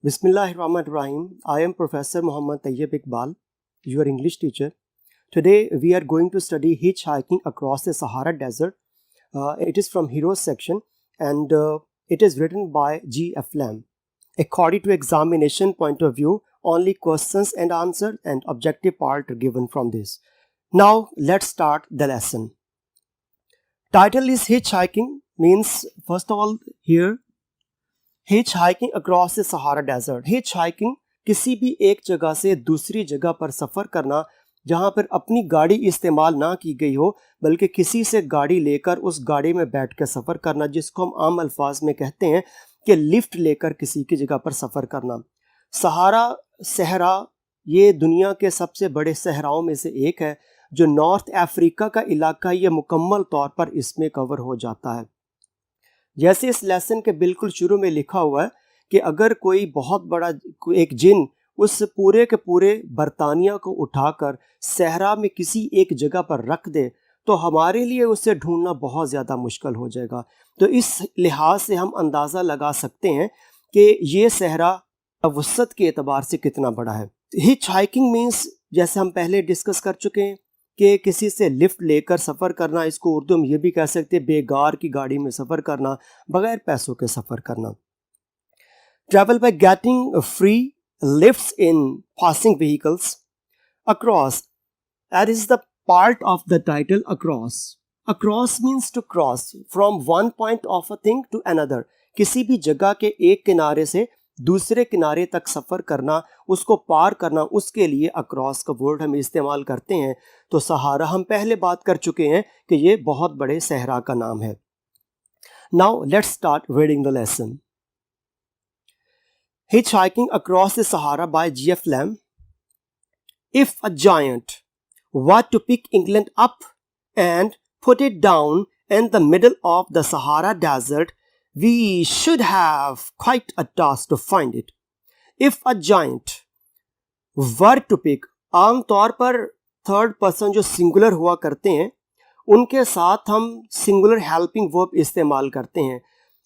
Bismillahirrahmanirrahim. I am Professor Muhammad Tayyib Iqbal, your English teacher. Today we are going to study hitchhiking across the Sahara Desert. It is from Heroes section and it is written by G.F. Lamb. According to examination point of view, only questions and answers and objective part are given from this. Now let's start the lesson. Title is hitchhiking, means first of all here hitchhiking across the Sahara Desert. hitchhiking किसी भी एक जगह से दूसरी जगह पर सफ़र करना जहाँ पर अपनी गाड़ी इस्तेमाल ना की गई हो बल्कि किसी से गाड़ी लेकर उस गाड़ी में बैठ कर सफ़र करना, जिसको हम आम अल्फाज में कहते हैं कि लिफ्ट लेकर किसी की जगह पर सफ़र करना। सहारा सहरा ये दुनिया के सबसे बड़े सहराओं में से एक है जो नॉर्थ अफ्रीका का इलाका ये मुकम्मल तौर पर इसमें कवर हो जाता है। जैसे इस लेसन के बिल्कुल शुरू में लिखा हुआ है कि अगर कोई बहुत बड़ा एक जिन उस पूरे के पूरे बरतानिया को उठाकर सहरा में किसी एक जगह पर रख दे तो हमारे लिए उसे ढूंढना बहुत ज़्यादा मुश्किल हो जाएगा। तो इस लिहाज से हम अंदाज़ा लगा सकते हैं कि ये सहरा वसत के एतबार से कितना बड़ा है। हिच हाइकिंग मीन्स, जैसे हम पहले डिस्कस कर चुके हैं कि किसी से लिफ्ट लेकर सफ़र करना, इसको उर्दू में ये भी कह सकते हैं बेगार की गाड़ी में सफ़र करना, बग़ैर पैसों के सफ़र करना। Travel by getting free lifts in passing vehicles across, that is the part of the title across. Across means to cross from one point of a thing to another, किसी भी जगह के एक किनारे से दूसरे किनारे तक सफ़र करना, उसको पार करना, उसके लिए अक्रॉस का वर्ड हम इस्तेमाल करते हैं। तो सहारा हम पहले बात कर चुके हैं कि ये बहुत बड़े सहरा का नाम है। Now let's start reading the lesson. Hitchhiking across the Sahara by G.F. Lamb. If a giant were to pick England up and put it down in the middle of the Sahara Desert, we should have quite a task to find it. If a giant were to pick, आम तौर पर third person जो singular हुआ करते हैं उनके साथ हम सिंगुलर हेल्पिंग वर्ब इस्तेमाल करते हैं,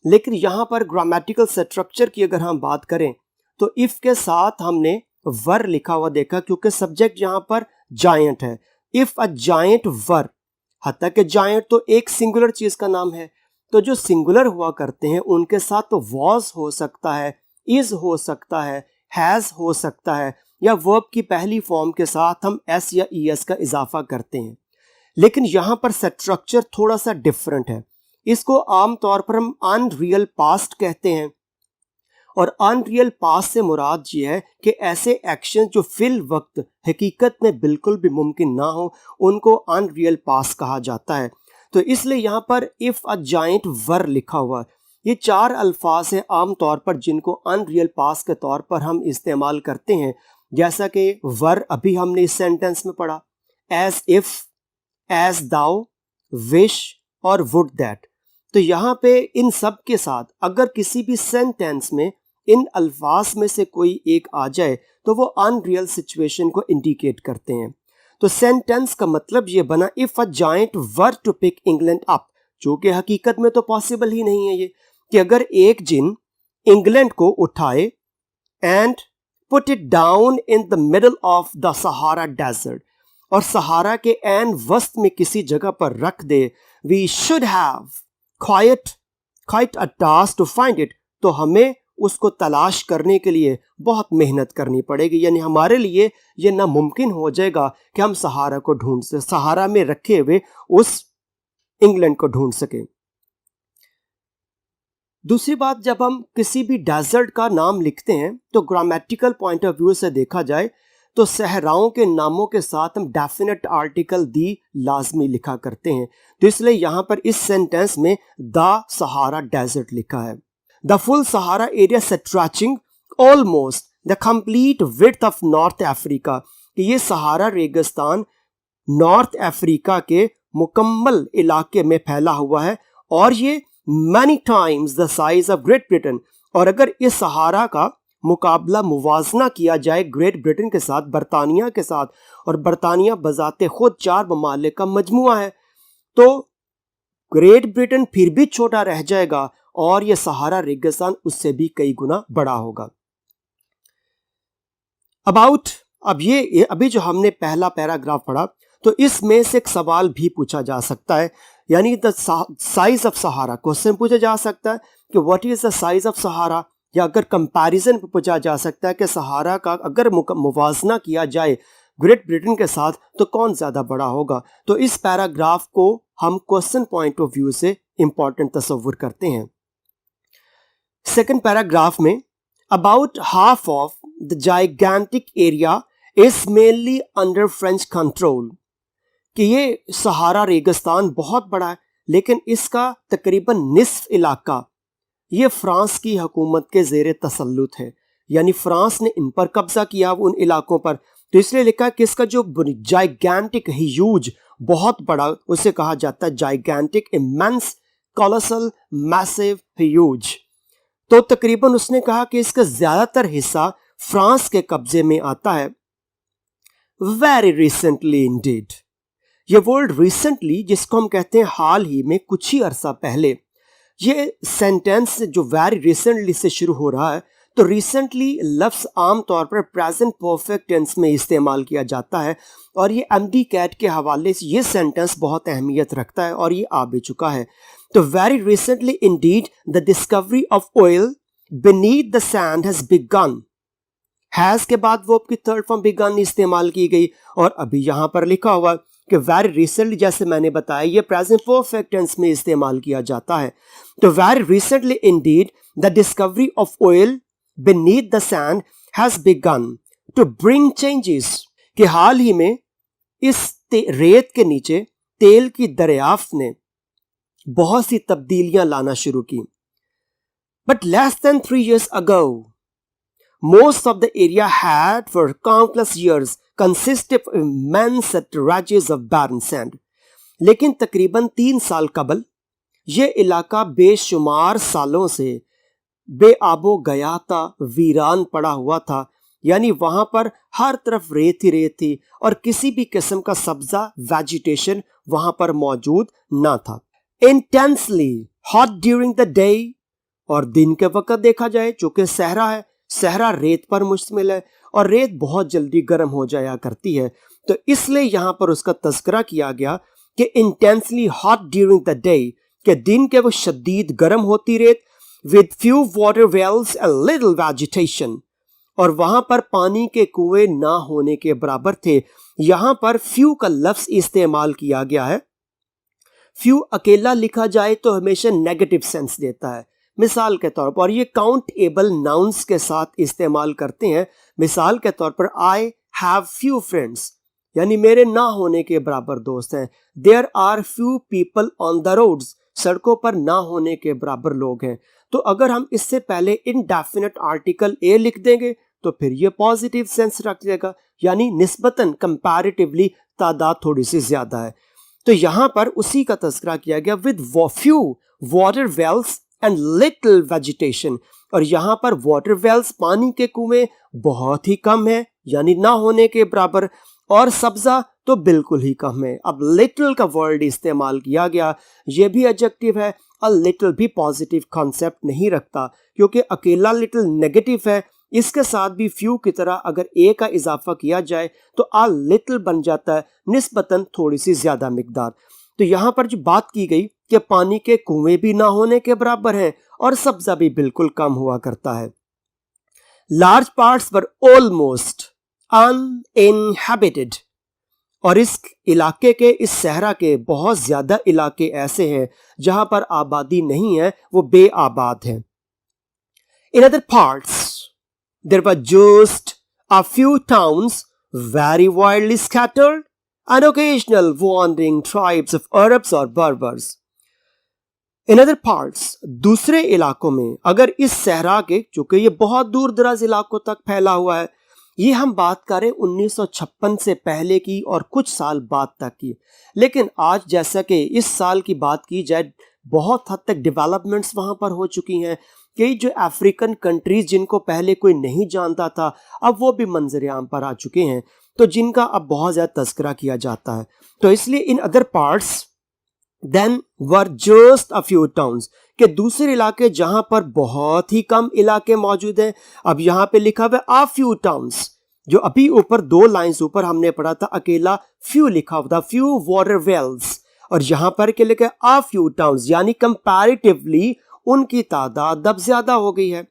लेकिन यहाँ पर ग्रामेटिकल स्ट्रक्चर की अगर हम बात करें तो इफ़ के साथ हमने वर लिखा हुआ देखा क्योंकि सब्जेक्ट यहाँ पर जायंट है। इफ़ अ जायंट वर, हत्ता कि जायंट तो एक सिंगुलर चीज़ का नाम है, तो जो सिंगुलर हुआ करते हैं उनके साथ तो वॉज हो सकता है, इज़ हो सकता है, हैज़ हो सकता है, या वर्ब की पहली फॉर्म के साथ हम एस या ई एस का इजाफा करते हैं। लेकिन यहाँ पर स्ट्रक्चर थोड़ा सा डिफरेंट है। इसको आम तौर पर हम अनरियल पास्ट कहते हैं, और अनरियल पास्ट से मुराद ये है कि ऐसे एक्शन जो फिल वक्त हकीकत में बिल्कुल भी मुमकिन ना हो उनको अनरियल पास्ट कहा जाता है। तो इसलिए यहाँ पर इफ़ अ जाइंट वर लिखा हुआ, ये चार अल्फाज हैं आम तौर पर जिनको अनरियल पास्ट के तौर पर हम इस्तेमाल करते हैं। जैसा कि वर अभी हमने इस सेंटेंस में पढ़ा, as if, as though, wish और वुड दैट। तो यहाँ पे इन सब के साथ अगर किसी भी सेंटेंस में इन अल्फाज में से कोई एक आ जाए तो वो अनरियल सिचुएशन को इंडिकेट करते हैं। तो सेंटेंस का मतलब ये बना if a giant were to pick England up, जो कि हकीकत में तो पॉसिबल ही नहीं है ये कि अगर एक जिन इंग्लैंड को उठाए and put it down in the middle of the Sahara desert, और सहारा के एन वस्त में किसी जगह पर रख दे, we should have quite a task to find it, तो हमें उसको तलाश करने के लिए बहुत मेहनत करनी पड़ेगी, यानी हमारे लिए ये नामुमकिन हो जाएगा कि हम सहारा को ढूंढ सके, सहारा में रखे हुए उस इंग्लैंड को ढूंढ सके। दूसरी बात, जब हम किसी भी डेजर्ट का नाम लिखते हैं तो ग्रामेटिकल पॉइंट ऑफ व्यू से देखा जाए तो सहराओं के नामों के साथ हम डेफिनेट आर्टिकल दी लाजमी लिखा करते हैं। तो इसलिए यहाँ पर इस सेंटेंस में द सहारा डेजर्ट लिखा है। The full Sahara area stretching almost the complete width of north Africa, कि ये सहारा रेगिस्तान नॉर्थ अफ्रीका के मुकम्मल इलाके में फैला हुआ है और ये many times the size of great Britain, और अगर इस सहारा का मुकाबला मुवाजना किया जाए ग्रेट ब्रिटेन के साथ, बरतानिया के साथ, और बरतानिया बजाते खुद 4 ममालिक का मजमुआ है, तो ग्रेट ब्रिटेन फिर भी छोटा रह जाएगा और यह सहारा रेगिस्तान उससे भी कई गुना बड़ा होगा। अबाउट, अब ये अभी जो हमने पहला पैराग्राफ पढ़ा, तो इसमें से एक सवाल भी पूछा जा सकता है, यानी the size of Sahara, question पूछा जा सकता है कि what is the size of Sahara, या अगर कंपैरिजन पूछा जा सकता है कि सहारा का अगर मुवाजना किया जाए ग्रेट ब्रिटेन के साथ तो कौन ज्यादा बड़ा होगा। तो इस पैराग्राफ को हम क्वेश्चन पॉइंट ऑफ व्यू से इंपॉर्टेंट तस्वुर करते हैं। सेकंड पैराग्राफ में about half of the gigantic area is mainly under French control, कि ये सहारा रेगिस्तान बहुत बड़ा है लेकिन इसका तकरीबन निस्फ इलाका ये फ्रांस की हुकूमत के ज़ेरे तसल्लुत है, यानी फ्रांस ने इन पर कब्जा किया उन इलाकों पर। तो इसलिए लिखा कि इसका जो जाइगैंटिक ह्यूज, बहुत बड़ा, उसे कहा जाता है gigantic, immense, colossal, massive, huge. तो तकरीबन उसने कहा कि इसका ज्यादातर हिस्सा फ्रांस के कब्जे में आता है। वेरी रिसेंटली इंडीड, ये वर्ड रिसेंटली जिसको हम कहते हैं हाल ही में, कुछ ही अरसा पहले, ये सेंटेंस जो वेरी रिसेंटली से शुरू हो रहा है, तो रिसेंटली लफ्ज़ आम तौर पर प्रेजेंट परफेक्ट टेंस में इस्तेमाल किया जाता है और ये एमडी कैट के हवाले से ये सेंटेंस बहुत अहमियत रखता है और ये आ भी चुका है। तो very recently Indeed the discovery of oil beneath the sand has begun, has के बाद वो आपकी थर्ड फॉर्म begun इस्तेमाल की गई, और अभी यहां पर लिखा हुआ कि वेरी रिसेंटली, जैसे मैंने बताया, ये प्रेजेंट परफेक्ट टेंस में इस्तेमाल किया जाता है। तो very recently Indeed the discovery of oil beneath the sand has begun to bring changes, कि हाल ही में इस रेत के नीचे तेल की दरियाफ्त ने बहुत सी तब्दीलियां लाना शुरू की। But less than 3 years ago, most of the area had for countless years consisted of immense stretches of barren sand. लेकिन तकरीबन 3 साल कबल ये इलाका बेशुमार सालों से बेआबो गयाता, वीरान पड़ा हुआ था, यानी वहां पर हर तरफ रेत ही रेत थी और किसी भी किस्म का सब्जा वेजिटेशन वहां पर मौजूद ना था। Intensely hot during the day, और दिन के वक्त देखा जाए, चूंकि सहरा है, सहरा रेत पर मुश्तमिल है और रेत बहुत जल्दी गर्म हो जाया करती है, तो इसलिए यहां पर उसका तस्करा किया गया कि intensely hot during the day, के दिन के वो शदीद गर्म होती रेत, with few water wells and little vegetation, और वहां पर पानी के कुएं ना होने के बराबर थे। यहां पर फ्यू का लफ्ज इस्तेमाल किया गया है। फ्यू अकेला लिखा जाए तो हमेशा नेगेटिव सेंस देता है, मिसाल के तौर पर, और ये काउंटेबल नाउन्स के साथ इस्तेमाल करते हैं। मिसाल के तौर पर, आई हैव फ्यू फ्रेंड्स, यानी मेरे ना होने के बराबर दोस्त हैं। There are few people on the roads, सड़कों पर ना होने के बराबर लोग हैं। तो अगर हम इससे पहले इनडेफिनेट आर्टिकल ए लिख देंगे तो फिर ये पॉजिटिव सेंस रख देगा, यानी निस्बतन कंपैरेटिवली तादाद थोड़ी सी ज्यादा है। तो यहां पर उसी का तस्करा किया गया, with few water wells and little vegetation, और यहां पर वाटर वेल्स, पानी के कुएं, बहुत ही कम है, यानी ना होने के बराबर, और सब्जा तो बिल्कुल ही कम है। अब लिटिल का वर्ड इस्तेमाल किया गया, यह भी एडजेक्टिव है। अ लिटिल भी पॉजिटिव कॉन्सेप्ट नहीं रखता, क्योंकि अकेला लिटिल नेगेटिव है, इसके साथ भी फ्यू की तरह अगर ए का इजाफा किया जाए तो अ लिटिल बन जाता है, निस्बतन थोड़ी सी ज्यादा मिकदार। तो यहां पर जो बात की गई कि पानी के कुएं भी ना होने के बराबर हैं और सब्जा भी बिल्कुल कम हुआ करता है। लार्ज पार्ट्स वर ऑलमोस्ट अनइनहैबिटेड, और इस इलाके के, इस सहरा के बहुत ज्यादा इलाके ऐसे हैं जहां पर आबादी नहीं है, वो बेआबाद है। In other parts there were just a few towns very widely scattered and occasional wandering tribes of Arabs or Berbers. In other parts, दूसरे इलाकों में, अगर इस सहरा के, चूंकि ये बहुत दूर दराज इलाकों तक फैला हुआ है, ये हम बात करें 1956 से पहले की और कुछ साल बाद तक की, लेकिन आज जैसा कि इस साल की बात की जाए, बहुत हद तक डेवलपमेंट्स वहां पर हो चुकी हैं। कई जो अफ्रीकन कंट्रीज जिनको पहले कोई नहीं जानता था, अब वो भी मंजर-ए-आम पर आ चुके हैं, तो जिनका अब बहुत ज्यादा तस्करा किया जाता है। तो इसलिए in other parts then were just a few towns, के दूसरे इलाके जहां पर बहुत ही कम इलाके मौजूद हैं। अब यहां पे लिखा हुआ है अ फ्यू टाउन्स, जो अभी ऊपर 2 लाइंस ऊपर हमने पढ़ा था अकेला फ्यू लिखा हुआ था, फ्यू वाटर वेल्स, और यहां पर क्या लिखा है अ फ्यू टाउन्स, यानी कंपैरेटिवली उनकी तादाद अब ज्यादा हो गई है।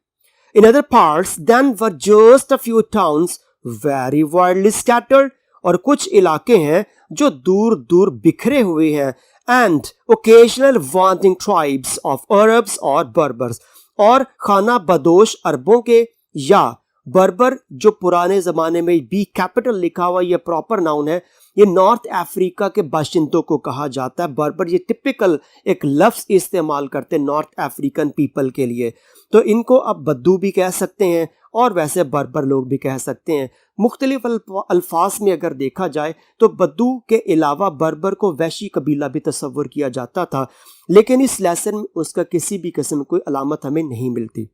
In other parts then were just a few towns very widely scattered, और कुछ इलाके हैं जो दूर दूर बिखरे हुए हैं, and occasional wanting tribes of Arabs और बर्बर्स, और खाना बदोश अरबों के या बर्बर, जो पुराने जमाने में बी कैपिटल लिखा हुआ ये प्रॉपर नाउन है, ये नॉर्थ अफ्रीका के बाशिंदों को कहा जाता है बर्बर। ये टिपिकल एक लफ्ज इस्तेमाल करते हैं नॉर्थ अफ्रीकन पीपल के लिए, तो इनको अब बद्दू भी कह सकते हैं और वैसे बर्बर लोग भी कह सकते हैं। मुख्तलिफ अल्फाज में अगर देखा जाए तो बद्दू के अलावा बर्बर को वैशी कबीला भी तस्वुर किया जाता था, लेकिन इस लेसन में उसका किसी भी किस्म कोई अलामत हमें नहीं मिलती।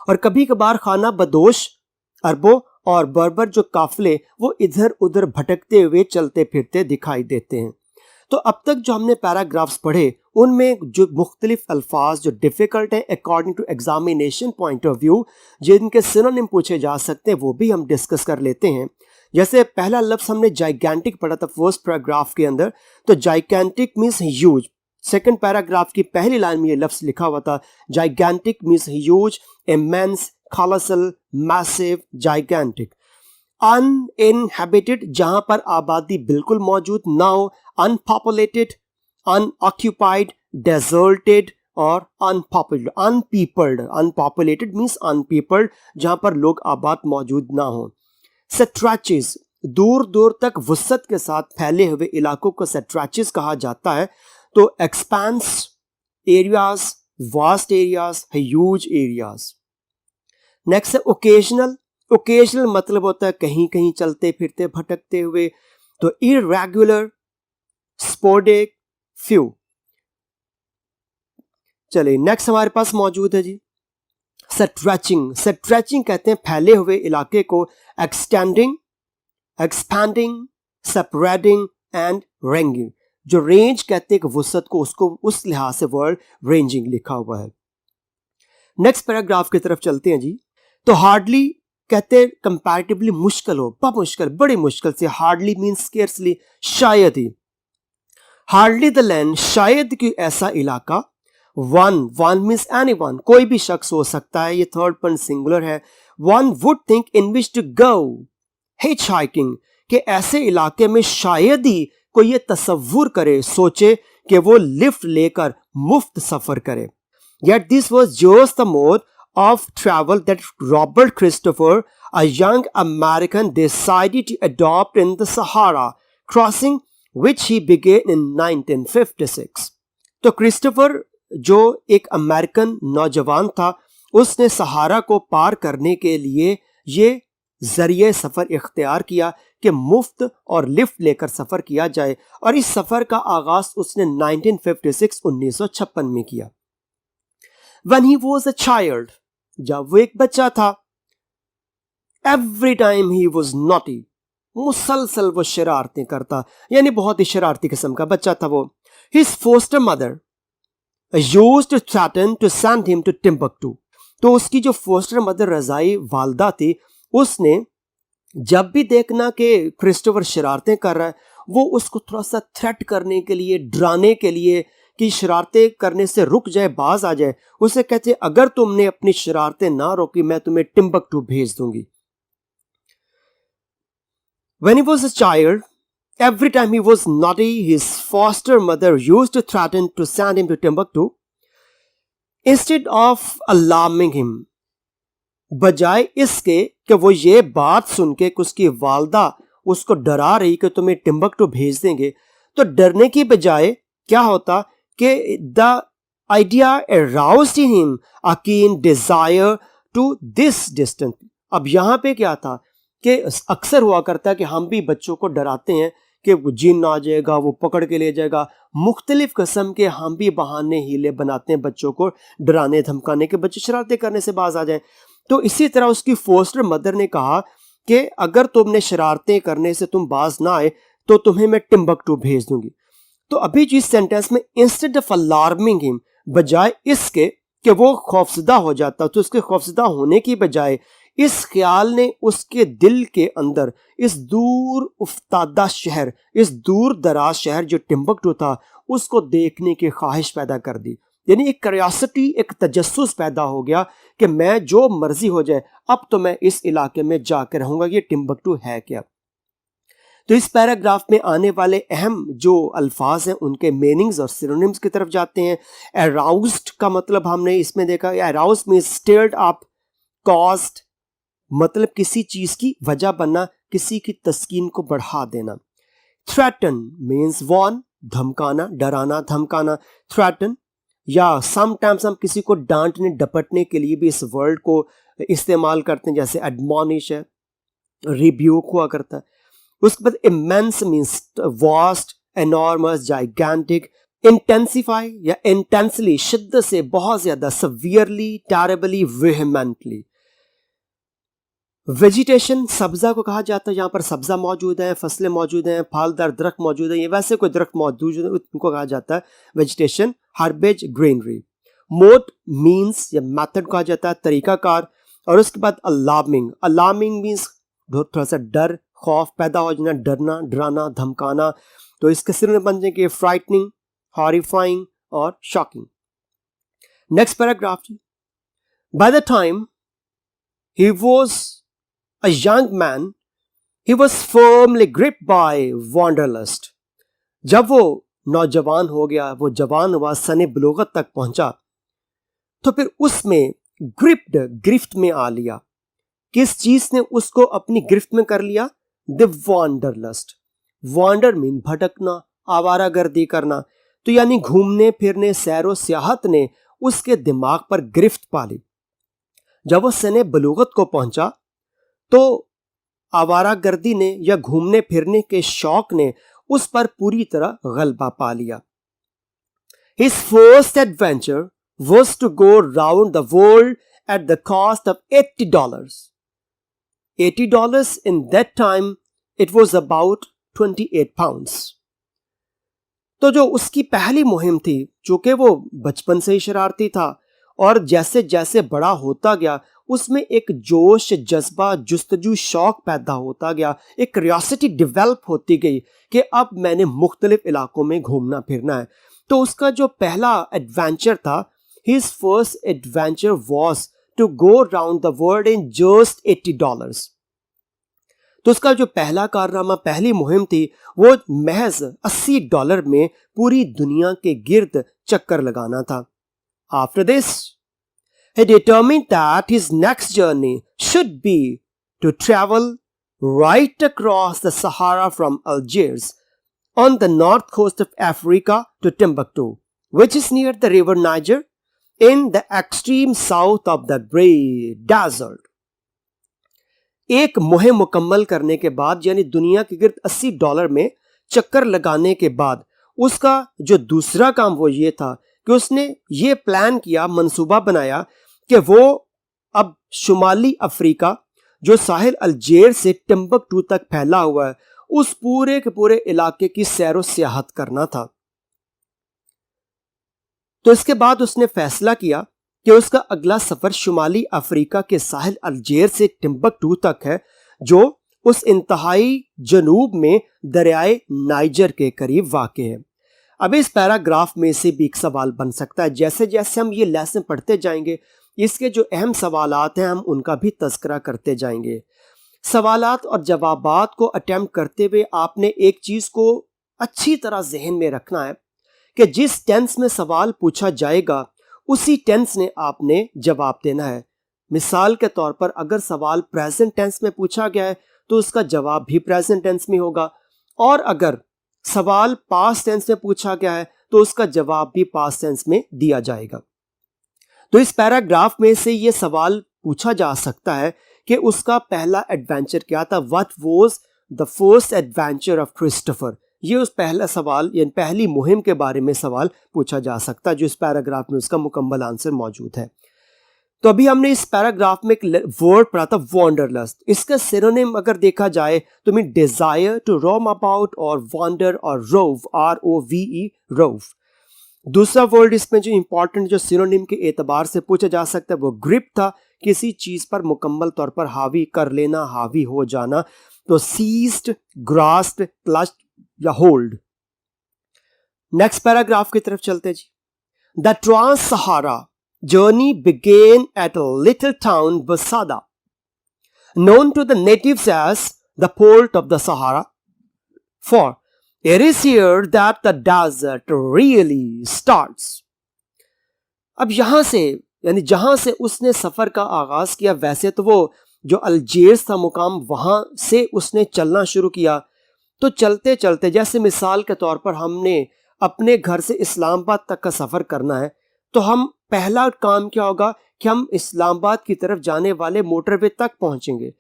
और कभी कभार खाना बदोश अरबों और बर्बर जो काफिले वो इधर उधर भटकते हुए चलते फिरते दिखाई देते हैं। तो अब तक जो हमने पैराग्राफ्स पढ़े उनमें जो मुख्तलिफ अल्फाज जो डिफ़िकल्ट हैं according to examination point of view, जिनके सिनोनिम पूछे जा सकते हैं, वो भी हम डिस्कस कर लेते हैं। जैसे पहला लफ्ज़ हमने जाइगेंटिक पढ़ा था फर्स्ट पैराग्राफ के अंदर, तो gigantic means huge. Second paragraph की पहली लाइन में ये लफ्ज़ लिखा हुआ था gigantic means huge, immense, colossal, massive, gigantic. Uninhabited जहां पर आबादी बिल्कुल मौजूद ना हो, अनपॉपुलेटेड, अनऑक्यूपाइड, डेजर्टेड और unpopular, unpeopled. Unpopulated means unpeopled जहां पर लोग आबाद मौजूद ना हो। सेट्रैचेस दूर दूर तक वुसअत के साथ फैले हुए इलाकों को सेट्रैचेस कहा जाता है। तो expense areas, vast areas, huge areas. Next है ओकेजनल। ओकेजनल मतलब होता है कहीं कहीं चलते फिरते भटकते हुए। तो इरेगुलर, स्पोर्डिक, फ्यू। चलिए नेक्स्ट हमारे पास मौजूद है जी सेट्रैचिंग। सेट्रैचिंग कहते हैं फैले हुए इलाके को extending, expanding, separating and ranging. जो रेंज कहते हैं कि वुसअत को, उसको उस लिहाज से वर्ड रेंजिंग लिखा हुआ है। नेक्स्ट पैराग्राफ की तरफ चलते हैं जी। तो हार्डली कहते हैं कंपैरेटिवली मुश्किल हो, मुश्किल, बड़ी मुश्किल से। हार्डली मीन्स स्केर्सली, शायद ही। हार्डली द लैंड, शायद कि ऐसा इलाका। वन मीन्स एनीवन, कोई भी शख्स हो सकता है, ये थर्ड पर्सन सिंगुलर है। One would think in which to go hitchhiking, कि ऐसे इलाके में शायद ही कोई ये तसव्वुर करे, सोचे कि वो लिफ्ट लेकर मुफ्त सफर करे। Yet this was just the mode of travel that Robert Christopher, a young American, decided to adopt in the Sahara crossing, which he began in 1956. तो क्रिस्टोफर जो एक अमेरिकन नौजवान था, उसने सहारा को पार करने के लिए ये जरिए सफ़र इख्तियार किया कि मुफ्त और लिफ्ट लेकर सफ़र किया जाए, और इस सफ़र का आगाज़ उसने 1956 में किया। When he was a child, जब वो एक बच्चा था, every time he was naughty, मुसलसल वो शरारतें करता, यानी बहुत ही शरारती किस्म का बच्चा था वो। His foster mother used to threaten to send him to Timbuktu. तो उसकी जो फोस्टर मदर रजाई वालदा थी, उसने जब भी देखना कि क्रिस्टोफर शरारतें कर रहा है, वो उसको थोड़ा सा थ्रेट करने के लिए, डराने के लिए कि शरारतें करने से रुक जाए, बाज आ जाए, उसे कहते अगर तुमने अपनी शरारतें ना रोकी मैं तुम्हें टिम्बकटू भेज दूंगी। When he was a child, every time he was naughty, his foster mother used to threaten to send him to Timbuktu. Instead of alarming him, बजाय इसके कि वो ये बात सुन के कि उसकी वालदा उसको डरा रही कि तुम्हें टिम्बकटू भेज देंगे, तो डरने की बजाय क्या होता कि the idea aroused in him a keen desire to this distant. अब यहाँ पे क्या था कि अक्सर हुआ करता है कि हम भी बच्चों को डराते हैं कि वो जिन आ जाएगा, वो पकड़ के ले जाएगा, मुख्तलिफ किस्म के हम भी बहाने हीले बनाते हैं बच्चों को डराने धमकाने के, बच्चे शरारतें करने से बाज आ जाएं। तो इसी तरह उसकी फोस्टर मदर ने कहा कि अगर तुमने शरारतें करने से तुम बाज ना आए तो तुम्हें मैं टिम्बकटू भेज दूंगी। तो अभी जिस सेंटेंस में इंस्टेड ऑफ अलार्मिंग हिम, बजाय इसके कि वो खौफजदा हो जाता, तो उसके खौफजदा होने की बजाय इस ख्याल ने उसके दिल के अंदर इस दूर उफ्तादा शहर, इस दूर दराज शहर जो टिम्बकटू था, उसको देखने की ख्वाहिश पैदा कर दी। यानी एक क्यूरियोसिटी, एक तजस्सुस पैदा हो गया कि मैं जो मर्जी हो जाए, अब तो मैं इस इलाके में जाकर रहूंगा, ये टिम्बकटू है क्या। तो इस पैराग्राफ में आने वाले अहम जो अल्फाज हैं उनके मीनिंग्स और सिनोनिम्स की तरफ जाते हैं। अराउज्ड का मतलब हमने इसमें देखा, arouse means stirred up, caused मतलब किसी चीज की वजह बनना, किसी की तस्कीन को बढ़ा देना। थ्रेटन मींस वॉर्न, धमकाना, डराना, धमकाना, थ्रेटन। या समटाइम्स हम किसी को डांटने डपटने के लिए भी इस वर्ड को इस्तेमाल करते हैं, जैसे एडमॉनिश है, रिब्यूक हुआ करता है। उसके बाद immense means vast, enormous, gigantic. Intensify या इंटेंसली, शिद्दत से, बहुत ज्यादा, सवियरली, टेरेबली, वेहेमेंटली। वेजिटेशन सब्जा को कहा जाता है, यहाँ पर सब्जा मौजूद है, फसलें मौजूद हैं, फलदार दरख्त मौजूद है, ये वैसे कोई दरख्त मौजूद है उनको कहा जाता है वेजिटेशन। हर्बेज, ग्रीनरी। मोड मीन्स या मेथड कहा जाता है, तरीकाकार। और उसके बाद अलार्मिंग, अलार्मिंग मीन्स थोड़ा सा डर, खौफ पैदा हो जाना, डरना, डराना, धमकाना। तो इसके सिर बन जाएंगे फ्राइटनिंग, हॉरिफाइंग और शॉकिंग। नेक्स्ट पैराग्राफ जी। By the time he was a young man, he was firmly gripped by wanderlust. जब वो नौजवान हो गया, वो जवान हुआ, सने बलूगत तक पहुंचा, तो फिर उसमें ग्रिप्ड, गिरफ्त में आ लिया। किस चीज ने उसको अपनी गिरफ्त में कर लिया? द वांडरलस्ट। वांडर मीन भटकना, आवारागर्दी करना। तो यानी घूमने फिरने, सैरो सियाहत ने उसके दिमाग पर गिरफ्त पा ली। जब वो सने बलूगत को पहुंचा तो आवारागर्दी ने या घूमने फिरने के शौक ने उस पर पूरी तरह गलबा पा लिया। His first adventure was to go round the world at the cost of $80. $80 in that time it was about 28 pounds. तो जो उसकी पहली मुहिम थी, चूंकि वो बचपन से ही शरारती था और जैसे जैसे बड़ा होता गया उसमें एक जोश, जज्बा, जुस्तजू, शौक पैदा होता गया, एक क्यूरियोसिटी डेवलप होती गई कि अब मैंने मुख्तलिफ इलाकों में घूमना फिरना है। तो उसका जो पहला एडवेंचर था, his first adventure was to go round the world in just $80। तो उसका जो पहला कारनामा, पहली मुहिम थी, वो महज $80 में पूरी दुनिया के गिर्द चक्कर लगाना था। After this, he determined that his next journey should be to travel right across the Sahara from Algiers on the north coast of Africa to Timbuktu, which is near the river Niger in the extreme south of the Great Desert. एक मुहिम मुकम्मल करने के बाद, यानी दुनिया के गिर्द $80 में चक्कर लगाने के बाद, उसका जो दूसरा काम वो ये था कि उसने ये प्लान किया, मंसूबा बनाया कि वो अब शुमाली अफ्रीका जो साहिल अल्जेर से टिम्बकटू तक फैला हुआ है, उस पूरे के पूरे इलाके की सैरो सियाहत करना था। तो इसके बाद उसने फैसला किया कि उसका अगला सफर शुमाली अफ्रीका के साहिल अल्जेर से टिम्बकटू तक है, जो उस इंतहाई जनूब में दरियाए नाइजर के करीब वाक़ है। अब इस पैराग्राफ में से भी एक सवाल बन सकता है। जैसे जैसे हम ये लेसन पढ़ते जाएंगे, इसके जो अहम सवालात हैं हम उनका भी तज़किरा करते जाएंगे। सवालात और जवाबात को अटेम्प्ट करते हुए आपने एक चीज़ को अच्छी तरह जहन में रखना है कि जिस टेंस में सवाल पूछा जाएगा उसी टेंस ने आपने जवाब देना है। मिसाल के तौर पर अगर सवाल प्रेजेंट टेंस में पूछा गया है तो उसका जवाब भी प्रेजेंट टेंस में होगा, और अगर सवाल पास्ट टेंस में पूछा गया है तो उसका जवाब भी पास्ट टेंस में दिया जाएगा। तो इस पैराग्राफ में से ये सवाल पूछा जा सकता है कि उसका पहला एडवेंचर क्या था। What was the first adventure of Christopher. ये उस पहला सवाल यानी पहली मुहिम के बारे में सवाल पूछा जा सकता है, जो इस पैराग्राफ में उसका मुकम्मल आंसर मौजूद है। तो अभी हमने इस पैराग्राफ में एक वर्ड पढ़ा था वॉन्डरलस्ट। इसका सिनोनिम अगर देखा जाए तो mean desire to roam about और वॉन्डर और रोव, ROVE, रोव। दूसरा वर्ड इसमें जो इंपॉर्टेंट जो सिनोनिम के एतबार से पूछा जा सकता है वो ग्रिप था, किसी चीज पर मुकम्मल तौर पर हावी कर लेना, हावी हो जाना। तो सीज्ड, ग्रास्प्ड, क्लच्ड या होल्ड। नेक्स्ट पैराग्राफ की तरफ चलते जी। The trans Sahara journey begin at a little town Bousaada, known to the natives as the port of the Sahara, for it is here that the desert really starts. अब यहां से यानी जहां से उसने सफर का आगाज किया, वैसे तो वो जो अल्जीयर्स था मुकाम, वहां से उसने चलना शुरू किया। तो चलते चलते, जैसे मिसाल के तौर पर हमने अपने घर से इस्लामाबाद तक का सफर करना है, तो हम पहला काम क्या होगा कि हम इस्लामाबाद की तरफ जाने वाले मोटरवे तक पहुंचेंगे।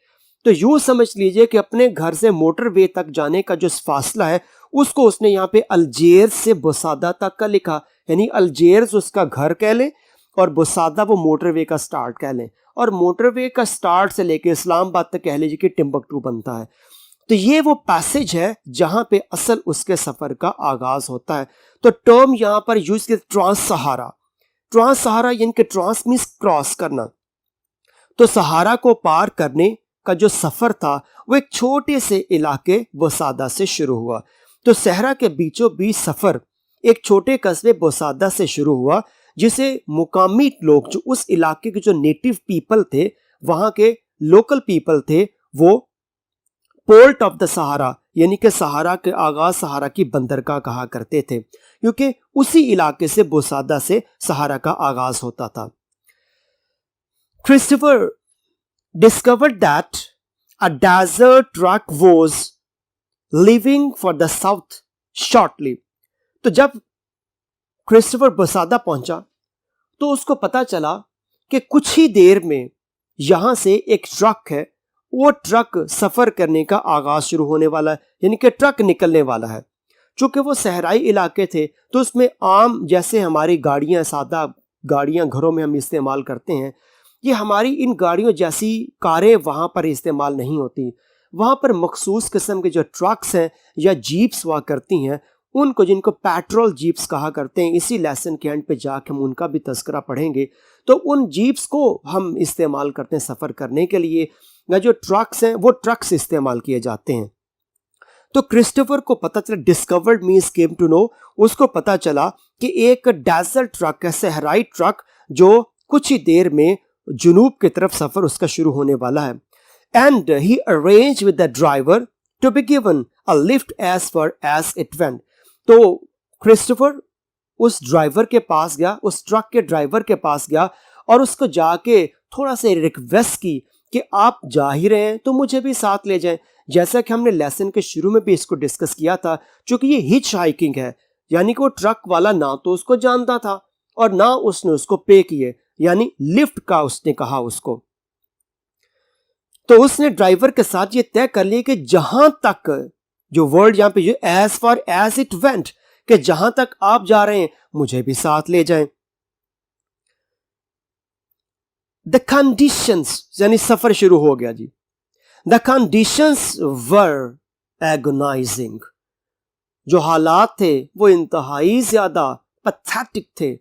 तो यूं समझ लीजिए कि अपने घर से मोटरवे तक जाने का जो फासला है उसको उसने यहाँ पे अल्जीयर्स से बुसादा तक का लिखा, यानी अल्जीयर्स उसका घर कह लें और बुसादा वो मोटरवे का स्टार्ट कह लें, और मोटरवे का स्टार्ट से लेके इस्लामाबाद तक कह लीजिए कि टिम्बकटू बनता है। तो ये वो पैसेज है जहां पे असल उसके सफर का आगाज होता है। तो टर्म यहां पर यूज किया ट्रांस सहारा। ट्रांस सहारा यानी कि ट्रांस मींस क्रॉस करना। तो सहारा को पार करने का जो सफर था वो एक छोटे से इलाके बोसादा से शुरू हुआ। तो सहरा के बीचों बीच सफर एक छोटे कस्बे बोसादा से शुरू हुआ, जिसे मुकामी लोग, जो उस इलाके के जो नेटिव पीपल थे, वहां के लोकल पीपल थे, वो पोर्ट ऑफ द सहारा यानी कि सहारा के आगाज, सहारा की बंदरगाह कहा करते थे, क्योंकि उसी इलाके से बोसादा से सहारा का आगाज होता था। Christopher discovered that a desert truck was leaving for the south shortly. तो जब क्रिस्टोफर बोसादा पहुंचा तो उसको पता चला कि कुछ ही देर में यहां से एक ट्रक है, वो ट्रक सफर करने का आगाज शुरू होने वाला है, यानी कि ट्रक निकलने वाला है। चूंकि वो सहराई इलाके थे तो उसमें आम जैसे हमारी गाड़ियां, सादा गाड़ियां घरों में हम इस्तेमाल करते हैं, ये हमारी इन गाड़ियों जैसी कारें वहाँ पर इस्तेमाल नहीं होती। वहाँ पर मखसूस किस्म के जो ट्रक्स हैं या जीप्स हुआ करती हैं, उनको, जिनको पेट्रोल जीप्स कहा करते हैं, इसी लेसन के एंड पे जाके हम उनका भी तस्करा पढ़ेंगे। तो उन जीप्स को हम इस्तेमाल करते हैं सफ़र करने के लिए, या जो ट्रक्स हैं वो ट्रक्स इस्तेमाल किए जाते हैं। तो क्रिस्टोफर को पता चला, discovered means came to know, उसको पता चला कि एक डेजर्ट ट्रक है, सहराई ट्रक, जो कुछ ही देर में जुनूब की तरफ सफर उसका शुरू होने वाला है। And he arrange with the driver to be given a lift as far as it went. तो क्रिस्टोफर उस ड्राइवर के पास गया, उस ट्रक के ड्राइवर के पास गया और उसको जाके थोड़ा सा रिक्वेस्ट की कि आप जा ही रहे हैं तो मुझे भी साथ ले जाएं। जैसा कि हमने लेसन के शुरू में भी इसको डिस्कस किया था, चूंकि ये हिच हाइकिंग है, यानी कि वो ट्रक वाला ना तो उसको जानता था और ना उसने उसको पे किए, यानी लिफ्ट का उसने कहा उसको। तो उसने ड्राइवर के साथ ये तय कर लिया कि जहां तक, जो वर्ड यहां पे as far as it went, कि जहां तक आप जा रहे हैं मुझे भी साथ ले जाएं। द कंडीशंस, यानी सफर शुरू हो गया जी। द कंडीशंस वर एगोनाइजिंग, जो हालात थे वो इंतहाई ज्यादा पैथेटिक थे,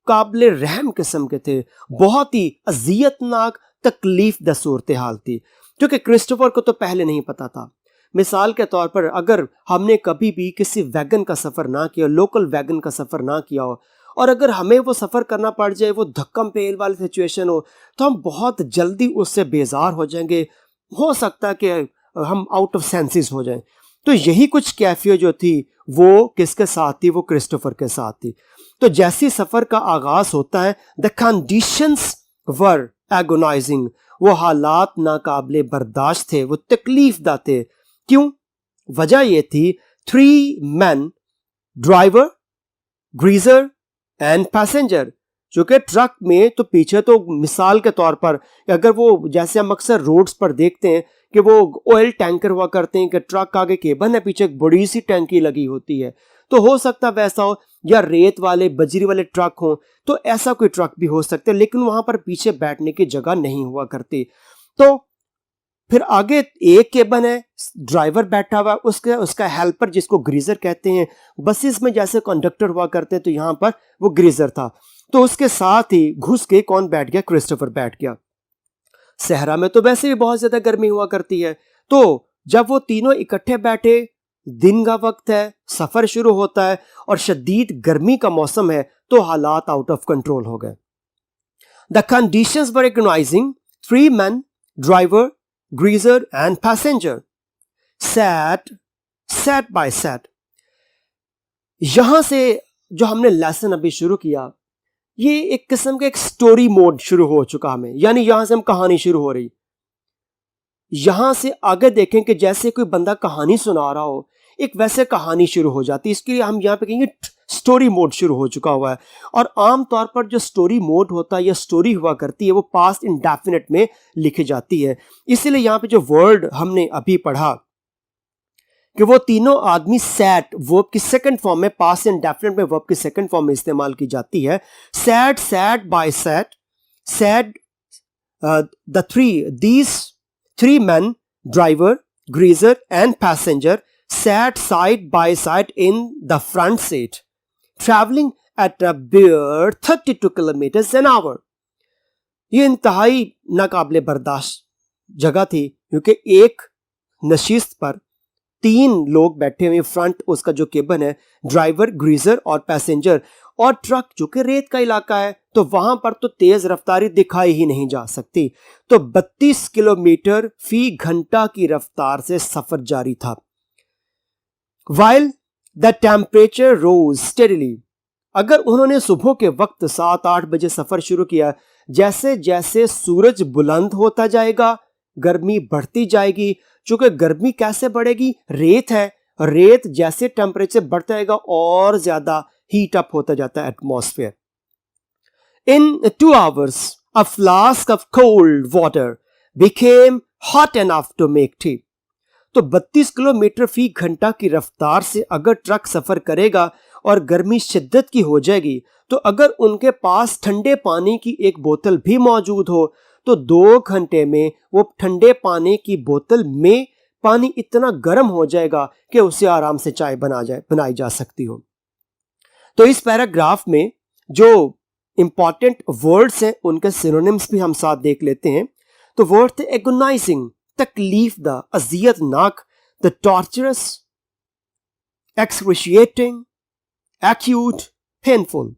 काबिले रहम किस्म के थे, बहुत ही अजियतनाक तकलीफ द सूरत हाल थी, क्योंकि क्रिस्टोफर को तो पहले नहीं पता था। मिसाल के तौर पर अगर हमने कभी भी किसी वैगन का सफ़र ना किया, लोकल वैगन का सफ़र ना किया हो, और अगर हमें वो सफ़र करना पड़ जाए, वो धक्कम पेल वाली सिचुएशन हो, तो हम बहुत जल्दी उससे बेजार हो जाएंगे, हो सकता है कि हम आउट ऑफ सेंसेस हो जाएं। तो यही कुछ कैफियत जो थी वो किसके साथ थी, वो क्रिस्टोफर के साथ थी। तो जैसी सफ़र का आगाज होता है, द कंडीशंस वर एगोनाइजिंग, वो हालात नाकाबिले बर्दाश्त थे, वो तकलीफदा थे। क्यों? वजह ये थी, 3 men, driver, greaser and passenger, जो कि ट्रक में तो पीछे तो मिसाल के तौर पर अगर वो, जैसे हम अक्सर रोड्स पर देखते हैं कि वो ऑयल टैंकर हुआ करते हैं कि ट्रक आगे केबन है, पीछे एक बड़ी सी टैंकी लगी होती है, तो हो सकता वैसा हो, या रेत वाले बजरी वाले ट्रक हो तो ऐसा कोई ट्रक भी हो सकते, लेकिन वहां पर पीछे बैठने की जगह नहीं हुआ करती। तो फिर आगे एक केबन है, ड्राइवर बैठा हुआ, उसका हेल्पर जिसको ग्रीजर कहते हैं, बसेस में जैसे कंडक्टर हुआ करते हैं तो यहाँ पर वो ग्रीजर था। तो उसके साथ ही घुस के कौन बैठ गया? क्रिस्टोफर बैठ गया। सहरा में तो वैसे भी बहुत ज्यादा गर्मी हुआ करती है, तो जब वो तीनों इकट्ठे बैठे, दिन का वक्त है, सफर शुरू होता है और शदीद गर्मी का मौसम है, तो हालात आउट ऑफ कंट्रोल हो गए। The conditions were agonising, 3 men, driver, greaser and passenger, sat by sat। यहां से जो हमने लेसन अभी शुरू किया, ये एक किस्म का एक स्टोरी मोड शुरू हो चुका हमें, यानी यहां से हम कहानी शुरू हो रही। यहां से आगे देखें कि जैसे कोई बंदा कहानी सुना रहा हो, एक वैसे कहानी शुरू हो जाती है। इसके लिए हम यहाँ पे कहेंगे स्टोरी मोड शुरू हो चुका हुआ है। और आम तौर पर जो स्टोरी मोड होता है या स्टोरी हुआ करती है, वो पास्ट इंडेफिनिट में लिखी जाती है। इसीलिए यहाँ पे जो वर्ड हमने अभी पढ़ा कि वो तीनों आदमी सैट, वर्ब की सेकंड फॉर्म में, पास्ट इंडेफिनिट में वर्ब की सेकंड फॉर्म में इस्तेमाल की जाती है। Sat by sat these three men, driver, greaser and passenger, sat side by side in the front seat, traveling at a bare 32 kilometers an hour। ये इंतहाई नाकाबिले बर्दाश्त जगह थी, क्योंकि एक नशिस्त पर 3 लोग बैठे हुए, फ्रंट उसका जो केबन है, ड्राइवर, ग्रीजर और पैसेंजर। और ट्रक जो कि रेत का इलाका है, तो वहां पर तो तेज रफ्तारी दिखाई ही नहीं जा सकती। तो 32 किलोमीटर फी घंटा की रफ्तार से सफर जारी था। While the temperature rose steadily, अगर उन्होंने सुबह के वक्त 7-8 बजे सफर शुरू किया, जैसे जैसे सूरज बुलंद होता जाएगा, गर्मी बढ़ती जाएगी। चूंकि गर्मी कैसे बढ़ेगी? रेत है, रेत जैसे टेम्परेचर बढ़ता जाएगा और ज्यादा हीट अप होता जाता है atmosphere. In 2 hours, a flask of cold water became hot enough to make tea। तो 32 किलोमीटर फी घंटा की रफ्तार से अगर ट्रक सफर करेगा और गर्मी शिद्दत की हो जाएगी, तो अगर उनके पास ठंडे पानी की एक बोतल भी मौजूद हो, तो 2 घंटे में वो ठंडे पानी की बोतल में पानी इतना गर्म हो जाएगा कि उससे आराम से चाय बनाई जा सकती हो। तो इस पैराग्राफ में जो इंपॉर्टेंट वर्ड्स हैं, उनके सिनोनिम्स भी हम साथ देख लेते हैं। तो वर्ड थे एगोनाइजिंग, तकलीफ दा, अजियतनाक, the torturous, excruciating, acute, painful.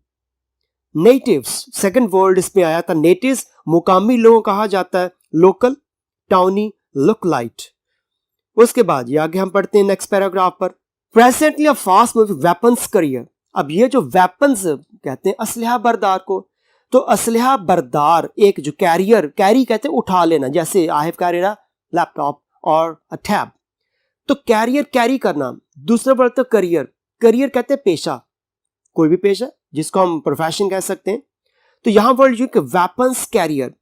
Natives, second word इसमें आया था। नेटिव्स मुकामी लोगों कहा जाता है, लोकल, टाउनी, लुकलाइट। उसके बाद ये आगे हम पढ़ते हैं नेक्स्ट पैराग्राफ पर। Presently a fast moving weapons career. अब ये जो वेपन्स कहते हैं असलहा बरदार को, तो असलहा बरदार एक जो कैरियर, कैरी कहते हैं उठा लेना, जैसे I have carried a laptop और अ टैब। तो कैरियर कैरी करना। दूसरा वर्ड तो करियर, करियर कहते हैं पेशा, कोई भी पेशा जिसको हम प्रोफेशन कह सकते हैं। तो यहां वर्ड जो कि वेपन्स कैरियर।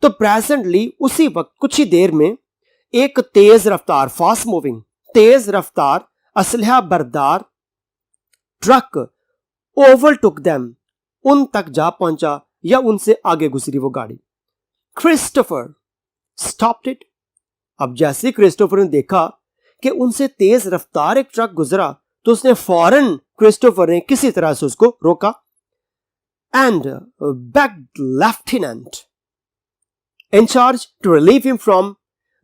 तो प्रेजेंटली उसी वक्त कुछ ही देर में एक तेज रफ्तार, फास्ट मूविंग, तेज रफ्तार असलहा बरदार ट्रक ओवरटुक देम, उन तक जा पहुंचा या उनसे आगे गुजरी वो गाड़ी। Christopher stopped it. अब जैसे क्रिस्टोफर ने देखा कि उनसे तेज रफ्तार एक ट्रक गुजरा, तो उसने फौरन, क्रिस्टोफर ने किसी तरह से उसको रोका। And begged lieutenant in charge to relieve him from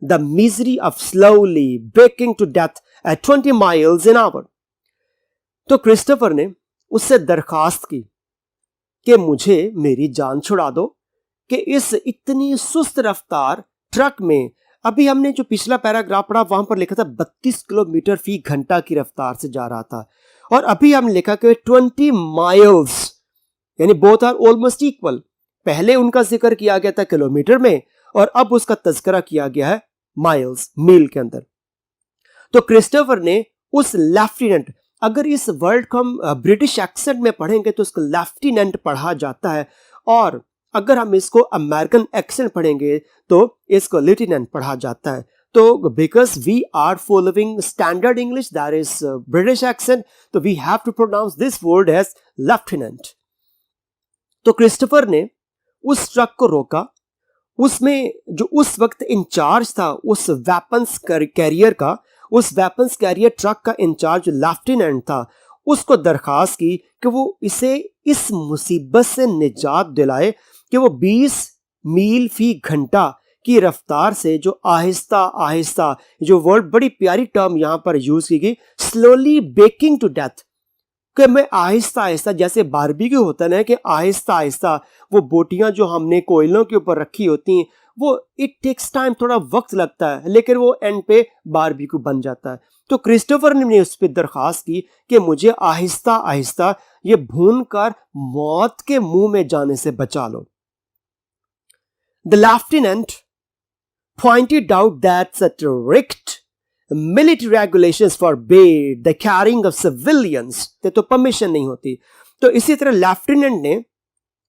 the misery of slowly baking to death at 20 miles an hour। तो क्रिस्टोफर ने उससे दरखास्त की कि मुझे मेरी जान छुड़ा दो, कि इस इतनी सुस्त रफ्तार ट्रक में, अभी हमने जो पिछला पैराग्राफ पढ़ा वहां पर लिखा था 32 किलोमीटर फी घंटा की रफ्तार से जा रहा था, और अभी हमने लिखा कि 20 माइल्स, यानी बोथ आर ऑलमोस्ट इक्वल। पहले उनका जिक्र किया गया था किलोमीटर में, और अब उसका तज़किरा किया गया है माइल्स, मील के अंदर। तो क्रिस्टोफर ने उस लेफ्टिनेंट, अगर इस वर्ड को हम ब्रिटिश एक्सेंट में पढ़ेंगे तो उसको लेफ्टिनेंट पढ़ा जाता है, और अगर हम इसको अमेरिकन एक्सेंट पढ़ेंगे तो इसको लेफ्टिनेंट पढ़ा जाता है। तो because we are following standard English, that is British accent, तो we have to pronounce this word as lieutenant. तो क्रिस्टोफर ने उस ट्रक को रोका उसमें जो उस वक्त इंचार्ज था उस वेपन्स कैरियर का, उस वेपन्स कैरियर ट्रक का इंचार्ज लेफ्टिनेंट था, उसको दरखास्त की कि वो इसे इस मुसीबत से निजात दिलाए कि वो 20 मील फी घंटा की रफ्तार से जो आहिस्ता आहिस्ता, जो वर्ड बड़ी प्यारी टर्म यहां पर यूज की गई, स्लोली बेकिंग टू डेथ, कि मैं आहिस्ता आहिस्ता, जैसे बारबेक्यू होता है ना कि आहिस्ता आहिस्ता वो बोटियां जो हमने कोयलों के ऊपर रखी होती हैं वो इट टेक्स टाइम, थोड़ा वक्त लगता है, लेकिन वो एंड पे बारबेक्यू बन जाता है। तो क्रिस्टोफर ने उस पर दरखास्त की कि मुझे आहिस्ता आहिस्ता ये भून कर मौत के मुंह में जाने से बचा लो। The lieutenant pointed out that strict military regulations forbade the carrying of civilians, तो परमिशन नहीं होती। तो इसी तरह लेफ्टिनेंट ने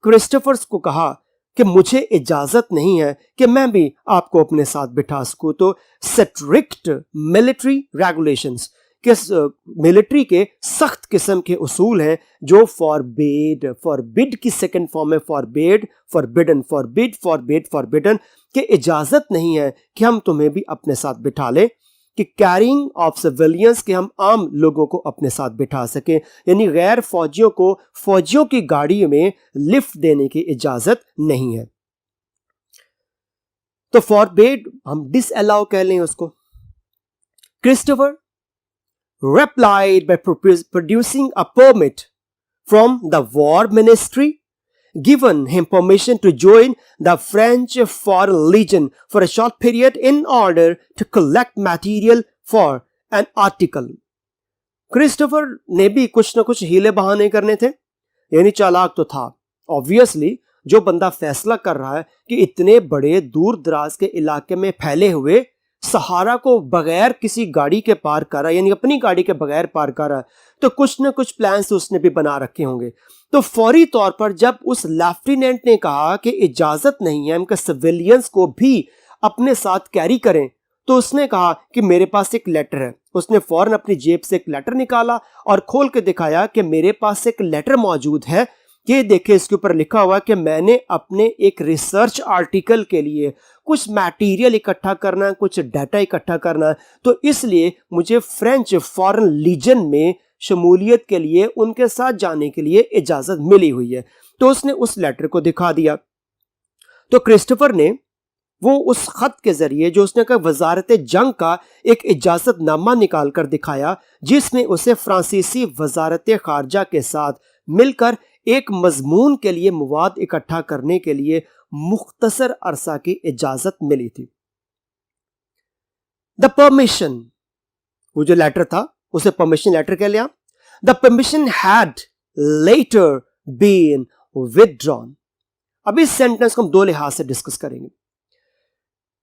क्रिस्टोफर्स को कहा कि मुझे इजाजत नहीं है कि मैं भी आपको अपने साथ बिठा सकूं। तो स्ट्रिक्ट मिलिट्री रेगुलेशंस के मिलिट्री के सख्त किस्म के उसूल हैं जो फॉरबिड की सेकंड फॉर्म है फॉरबिड, फॉरबिडन, फॉरबिडन, कि इजाजत नहीं है कि हम तुम्हें भी अपने साथ बिठा लें, कि कैरिंग ऑफ सिविलियंस, के हम आम लोगों को अपने साथ बिठा सकें, यानी गैर फौजियों को फौजियों की गाड़ी में लिफ्ट देने की इजाजत नहीं है। तो फॉरबिड हम डिसअलाउ कह लें उसको। Christopher replied by producing a permit from the war ministry, given him permission to join the French Foreign Legion for a short period in order to collect material for an article. Christopher ने भी कुछ ना कुछ Healy बहाने करने थे, यानी चालाक तो था। ऑब्वियसली जो बंदा फैसला कर रहा है कि इतने बड़े दूर दराज के इलाके में फैले हुए सहारा को बगैर किसी गाड़ी के पार कर रहा है, यानी अपनी गाड़ी के बगैर पार कर रहा है, तो कुछ ना कुछ प्लान्स उसने भी बना रखे होंगे। तो फौरी तौर पर जब उस लेफ्टिनेंट ने कहा कि इजाजत नहीं है उनके सिविलियंस को भी अपने साथ कैरी करें, तो उसने कहा कि मेरे पास एक लेटर है। उसने फौरन अपनी जेब से एक लेटर निकाला और खोल के दिखाया कि मेरे पास एक लेटर मौजूद है, ये देखिए इसके ऊपर लिखा हुआ कि मैंने अपने एक रिसर्च आर्टिकल के लिए कुछ मटेरियल इकट्ठा करना है, कुछ डाटा इकट्ठा करना है, तो इसलिए मुझे फ्रेंच फॉरेन लीजन में शमूलियत के लिए उनके साथ जाने के लिए इजाजत मिली हुई है। तो उसने उस लेटर को दिखा दिया। तो क्रिस्टोफर ने वो उस खत के जरिए जो उसने कहा वजारत जंग का एक इजाजतनामा निकाल कर दिखाया, जिसमें उसे फ्रांसीसी वजारत खारजा के साथ मिलकर एक मजमून के लिए मवाद इकट्ठा करने के लिए मुख्तसर अरसा की इजाजत मिली थी। द परमिशन, वो जो लेटर था उसे परमिशन लेटर कह लिया। The permission had later been withdrawn. अब इस सेंटेंस को हम दो लिहाज से डिस्कस करेंगे।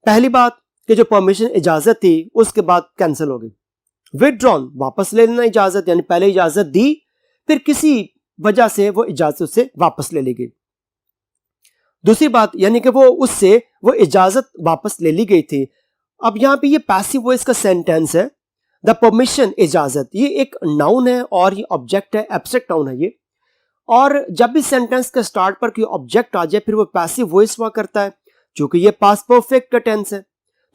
पहली बात कि जो परमिशन इजाजत थी उसके बाद कैंसिल हो गई। विथड्रॉन, वापस ले लेना इजाजत, यानी पहले इजाजत दी फिर किसी वजह से वो इजाजत से वापस ले ली गई। दूसरी बात यानी कि वो इजाजत वापस ले ली गई थी। अब यहां पे ये पैसिव वॉइस का सेंटेंस है। द परमिशन, इजाजत, ये एक नाउन है और ये ऑब्जेक्ट है, एब्स्ट्रैक्ट नाउन है ये। और जब भी सेंटेंस के स्टार्ट पर कोई ऑब्जेक्ट आ जाए फिर वो पैसिव वॉइस हुआ करता है, क्योंकि ये पास्ट परफेक्ट का टेंस है।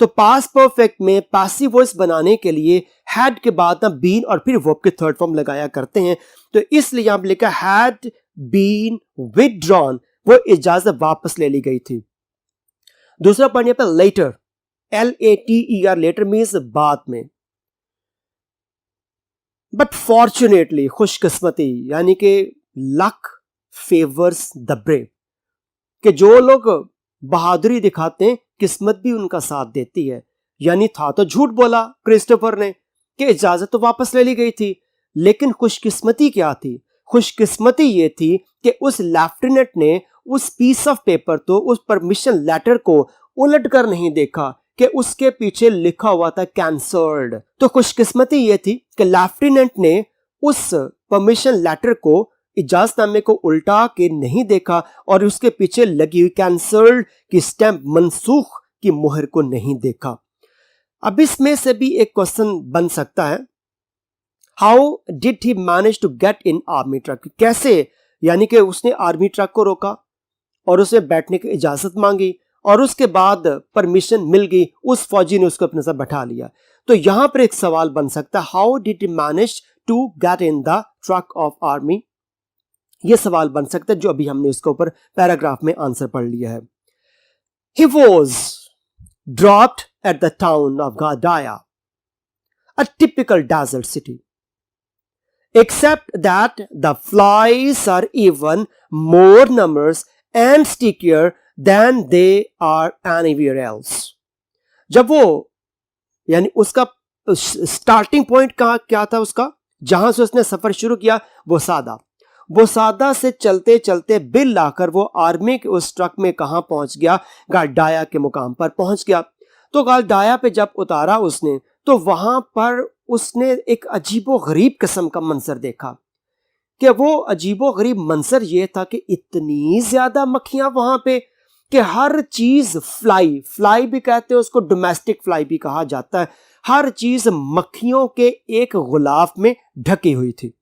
तो पास्ट परफेक्ट में पैसिव वॉइस बनाने के लिए हैड के बाद ना बीन और फिर वर्ब के थर्ड फॉर्म लगाया करते हैं। तो इसलिए यहां पर लिखा हैड बीन विथड्रॉन, वो इजाजत वापस ले ली गई थी। दूसरा पॉइंट यहां पर लेटर, LATER, लेटर मीन्स बाद में। बट फॉर्चुनेटली, खुशकिस्मती, यानी कि लक फेवर्स द ब्रेव, कि जो लोग बहादुरी दिखाते हैं किस्मत भी उनका साथ देती है। यानी था तो झूठ बोला क्रिस्टोफर ने कि इजाजत तो वापस ले ली गई थी, लेकिन खुशकिस्मती क्या थी? खुशकिस्मती ये थी कि उस लेफ्टिनेंट ने उस पीस ऑफ पेपर, तो उस परमिशन लेटर को उलट कर नहीं देखा कि उसके पीछे लिखा हुआ था कैंसल्ड। तो खुशकिस्मती ये थी कि लेफ्टिनेंट ने उस परमिशन लेटर को, इजाजतनामे को उल्टा के नहीं देखा और उसके पीछे लगी हुई कैंसल्ड की स्टैंप, मनसूख की मुहर को नहीं देखा। अब इसमें से भी एक क्वेश्चन बन सकता है, how did he manage to get in army truck? कैसे, यानी कि उसने आर्मी ट्रक को रोका और उसे बैठने की इजाजत मांगी और उसके बाद परमिशन मिल गई, उस फौजी ने उसको अपने साथ बैठा लिया। तो यहां पर एक सवाल बन सकता है, how did he manage to get in the truck of army? यह सवाल बन सकता है जो अभी हमने उसके ऊपर पैराग्राफ में आंसर पढ़ लिया है। He was dropped at the town of Gadaya, a typical desert city, except that the flies are even more numerous and stickier than they are anywhere else. जब वो यानी उसका स्टार्टिंग पॉइंट क्या था उसका, जहां से उसने सफर शुरू किया, वो सादा से चलते चलते बिल आकर वो आर्मी के उस ट्रक में कहां पहुंच गया? गालडाया के मुकाम पर पहुंच गया। तो गालडाया पे जब उतारा उसने, तो वहां पर उसने एक अजीबो गरीब किस्म का मंजर देखा। कि वो अजीबो गरीब मंजर ये था कि इतनी ज्यादा मक्खियां वहां पे कि हर चीज फ्लाई भी कहते हैं उसको, डोमेस्टिक फ्लाई भी कहा जाता है, हर चीज मक्खियों के एक गुलाफ में ढकी हुई थी।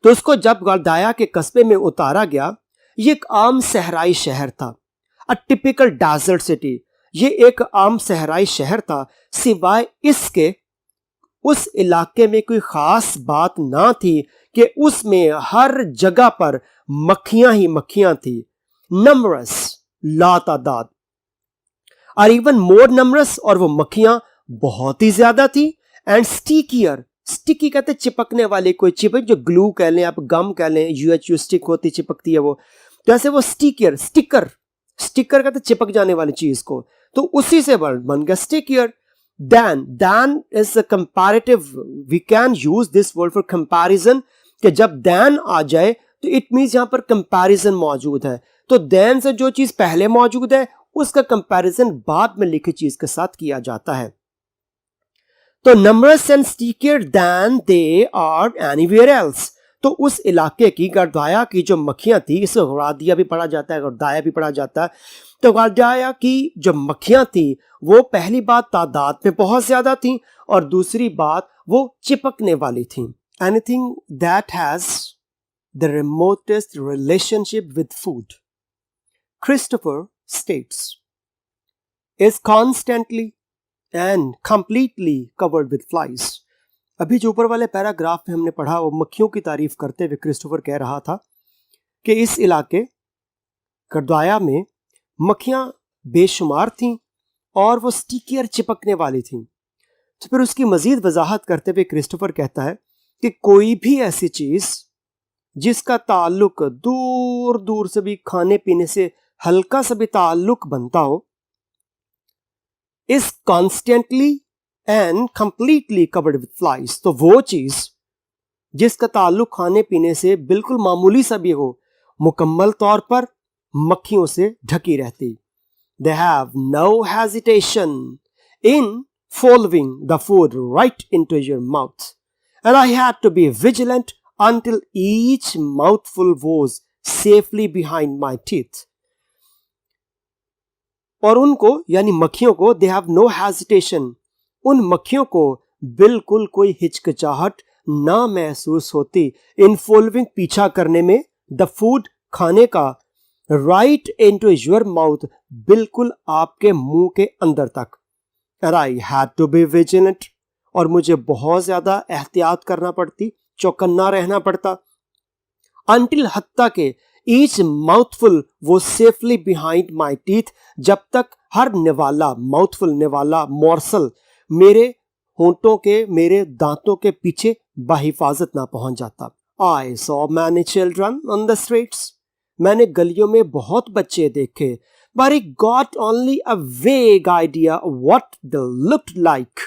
तो उसको जब गालडाया के कस्बे में उतारा गया, ये एक आम सहराई शहर था, अ टिपिकल डेजर्ट सिटी। ये एक आम सहराई शहर था, सिवाय इसके उस इलाके में कोई खास बात ना थी कि उसमें हर जगह पर मक्खियां ही मक्खियां थी। नंबरस, लातादाद, और इवन मोर नंबरस, और वो मक्खियां बहुत ही ज्यादा थी। एंड स्टिकियर, स्टिकी कहते चिपकने वाली, कोई चिपक, जो ग्लू कह लें आप, गम कह लें, यूएचयू स्टिक होती, चिपकती है वो, तो ऐसे वो स्टिकियर, स्टिकर कहते चिपक जाने वाली चीज को, तो उसी से बन गया स्टिकियर। Dan is a comparative, we can use this word for comparison, कि जब Dan आ जाए तो इट मीन्स यहां पर कंपैरिजन मौजूद है। तो Dan से जो चीज पहले मौजूद है उसका कंपैरिजन बाद में लिखी चीज के साथ किया जाता है। तो numerous and stickier than they are anywhere else, तो उस इलाके की गालडाया की जो मक्खियां थी, इसे गादिया भी पढ़ा जाता है, गालडाया भी पढ़ा जाता है। तो गालडाया की जो मक्खियां थी वो पहली बात तादाद में बहुत ज्यादा थी, और दूसरी बात वो चिपकने वाली थी। Anything that has the remotest relationship with food, Christopher states, is constantly and completely covered with flies. अभी जो ऊपर वाले पैराग्राफ में हमने पढ़ा, वो मक्खियों की तारीफ करते हुए क्रिस्टोफर कह रहा था कि इस इलाके गालडाया में मक्खियां बेशुमार थीं और वो स्टिकियर, चिपकने वाली थीं। तो फिर उसकी मजीद वजाहत करते हुए क्रिस्टोफर कहता है कि कोई भी ऐसी चीज जिसका ताल्लुक दूर दूर से भी खाने पीने से हल्का सा भी ताल्लुक बनता हो, is constantly and completely covered with flies, तो वो चीज जिसका ताल्लुक खाने पीने से बिल्कुल मामूली सा भी हो, मुकम्मल तौर पर मक्खियों से ढकी रहती। They have no hesitation in following the food right into your mouth, and I had to be vigilant until each mouthful was safely behind my teeth. और उनको यानी मक्खियों को, they have no hesitation, उन मक्खियों को बिल्कुल कोई हिचकिचाहट ना महसूस होती इन फॉलोइंग, पीछा करने में, द फूड, खाने का, राइट इनटू योर माउथ, बिल्कुल आपके मुंह के अंदर तक। And I had to be vigilant, और मुझे बहुत ज्यादा एहतियात करना पड़ती, चौकन्ना रहना पड़ता। अंटिल, हत्ता के, ईच माउथफुल वो सेफली बिहाइंड माई टीथ, जब तक हर निवाला, माउथफुल निवाला, मॉर्सल मेरे होंठों के, मेरे दांतों के पीछे बाहिफाजत ना पहुंच जाता। I saw many children on the streets, मैंने गलियों में बहुत बच्चे देखे, but I got only a vague idea of what they looked like,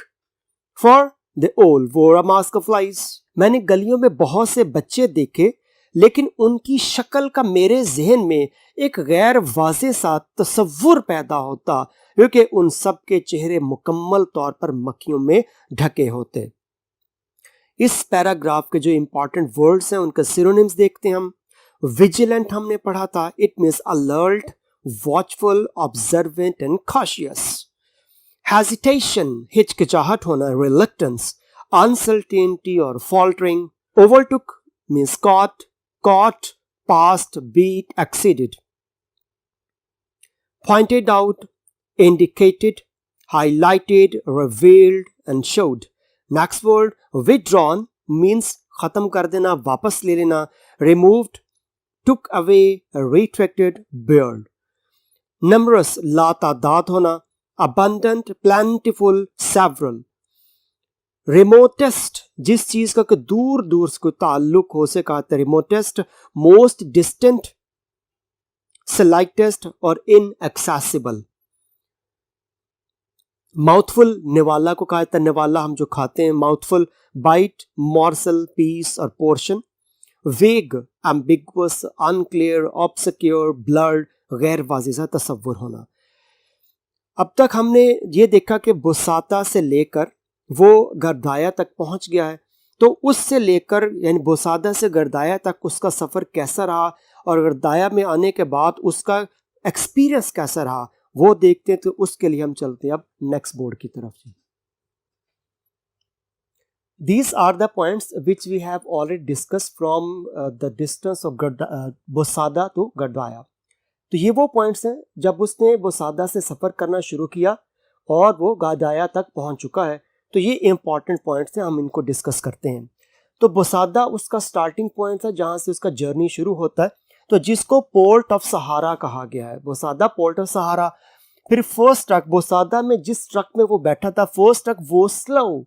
for they all wore a mask of flies. मैंने गलियों में बहुत से बच्चे देखे, लेकिन उनकी शक्ल का मेरे जहन में एक गैर वाज़ेह सा तस्वुर पैदा होता, क्योंकि उन सब के चेहरे मुकम्मल तौर पर मक्खियों में ढके होते। इस पैराग्राफ के जो इंपॉर्टेंट वर्ड्स हैं उनके सिनोनिम्स देखते हैं हम। विजिलेंट हमने पढ़ा था, it means alert, watchful, observant and cautious. Hesitation, हिचकिचाहट होना, रिलक्टेंस, अनसर्टेनिटी और faltering. Overtook means caught, passed, beat, exceeded. pointed out, indicated, highlighted, revealed and showed. Next word, withdrawn means खत्म कर देना, वापस ले लेना. Removed, took away, retracted, bared. Numerous, लातादाद होना. Abundant, plentiful, several. Remotest, जिस चीज का दूर दूर से कोई ताल्लुक हो से कहा था remotest, most distant, slightest और inaccessible. Mouthful, निवाला को कहा था, निवाला हम जो खाते हैं. Mouthful, bite, morsel, piece और portion. Vague, ambiguous, unclear, obscure, blurred, गैर वाज़ेह तस्वुर होना. अब तक हमने ये देखा कि बुसाता से लेकर वो गर्दाया तक पहुंच गया है. तो उससे लेकर यानी बुसादा से गर्दाया तक उसका सफ़र कैसा रहा और गर्दाया में आने के बाद उसका एक्सपीरियंस कैसा रहा वो देखते हैं. तो उसके लिए हम चलते हैं अब नेक्स्ट बोर्ड की तरफ. These are the points which we have already discussed from the distance of बुसादा to गर्दाया. तो ये वो पॉइंट्स हैं जब उसने बुसादा से सफ़र करना शुरू किया और वो गर्दाया तक पहुंच चुका है. तो ये इंपॉर्टेंट पॉइंट्स हैं, हम इनको डिस्कस करते हैं. तो बुसादा उसका स्टार्टिंग पॉइंट है जहाँ से उसका जर्नी शुरू होता है. तो जिसको पोर्ट ऑफ सहारा कहा गया है, बुसादा पोर्ट ऑफ सहारा. फिर फर्स्ट ट्रक, बुसादा में जिस ट्रक में वो बैठा था फर्स्ट ट्रक वो स्लो,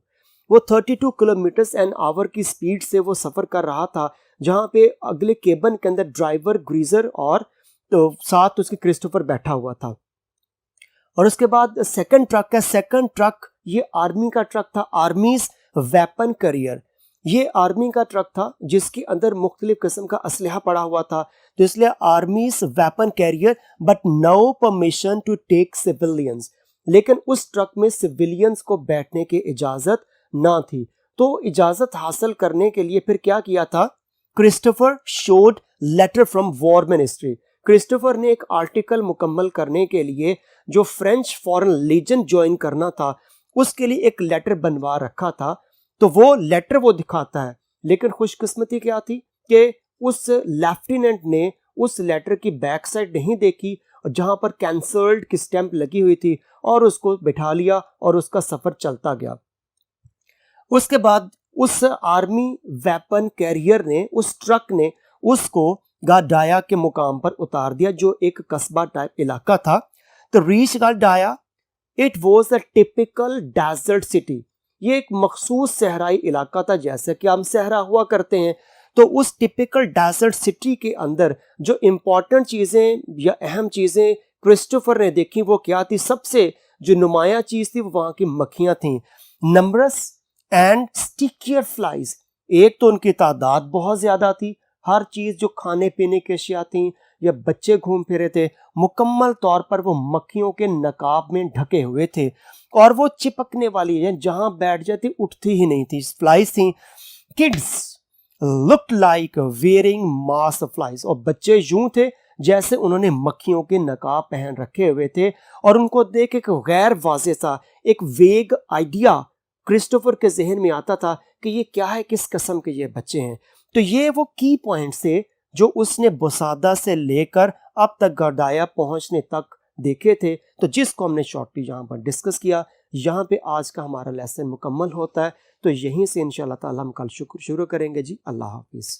वो 32 किलोमीटर्स एन आवर की स्पीड से वो सफ़र कर रहा था. जहाँ पे अगले केबन के अंदर ड्राइवर, ग्रीजर और तो साथ उसके क्रिस्टोफर बैठा हुआ था. और उसके बाद सेकंड ट्रक है. सेकंड ट्रक ये आर्मी का ट्रक था, आर्मीज वेपन करियर. ये आर्मी का ट्रक था जिसके अंदर मुख्तलिफ किस्म का असलहा पड़ा हुआ था. तो इसलिए armies weapon carrier, but no permission to take civilians. लेकिन उस ट्रक में सिविलियंस को बैठने की इजाज़त ना थी. तो इजाज़त हासिल करने के लिए फिर क्या किया था, Christopher showed letter from war ministry. Christopher ने एक आर्टिकल मुकम्मल करने के लिए जो फ्रेंच फॉरेन लीजन ज्वाइन करना था उसके लिए एक लेटर बनवा रखा था. तो वो लेटर वो दिखाता है. लेकिन खुशकिस्मती क्या थी कि उस लेफ्टिनेंट ने उस लेटर की बैक साइड नहीं देखी जहां पर कैंसल्ड की स्टैंप लगी हुई थी और उसको बिठा लिया और उसका सफ़र चलता गया. उसके बाद उस आर्मी वेपन कैरियर ने, उस ट्रक ने उसको गर्दाया के मुकाम पर उतार दिया जो एक कस्बा टाइप इलाका था. तो reach Ghardaia, it was a typical desert city. ये एक मखसूस सहराई इलाका था जैसे कि हम सहरा हुआ करते हैं. तो उस टिपिकल डेजर्ट सिटी के अंदर जो इम्पॉर्टेंट चीज़ें या अहम चीज़ें क्रिस्टोफर ने देखी वो क्या थी, सबसे जो नुमाया चीज़ थी वो वहाँ की मक्खियाँ थीं. Numbers and stickier flies. एक तो उनकी तादाद बहुत ज़्यादा थी. हर चीज़ जो खाने पीने की अशिया थी या बच्चे घूम फिरे थे मुकम्मल तौर पर वो मक्खियों के नकाब में ढके हुए थे और वो चिपकने वाली है, जहाँ बैठ जाती उठती ही नहीं थी. फ्लाइज थी. किड्स लुक्ड लाइक वेयरिंग मास फ्लाइज. और बच्चे यूं थे जैसे उन्होंने मक्खियों के नकाब पहन रखे हुए थे और उनको देख एक गैर वाज़ेह सा एक वेग आइडिया क्रिस्टोफर के जहन में आता था कि ये क्या है, किस किस्म के ये बच्चे हैं. तो ये वो की पॉइंट्स थे जो उसने बुसादा से लेकर अब तक गर्दाया पहुंचने तक देखे थे. तो जिसको हमने शॉर्टली यहाँ पर डिस्कस किया. यहाँ पे आज का हमारा लेसन मुकम्मल होता है. तो यहीं से इंशाल्लाह ताला हम कल शुरू करेंगे जी. अल्लाह हाफिज़.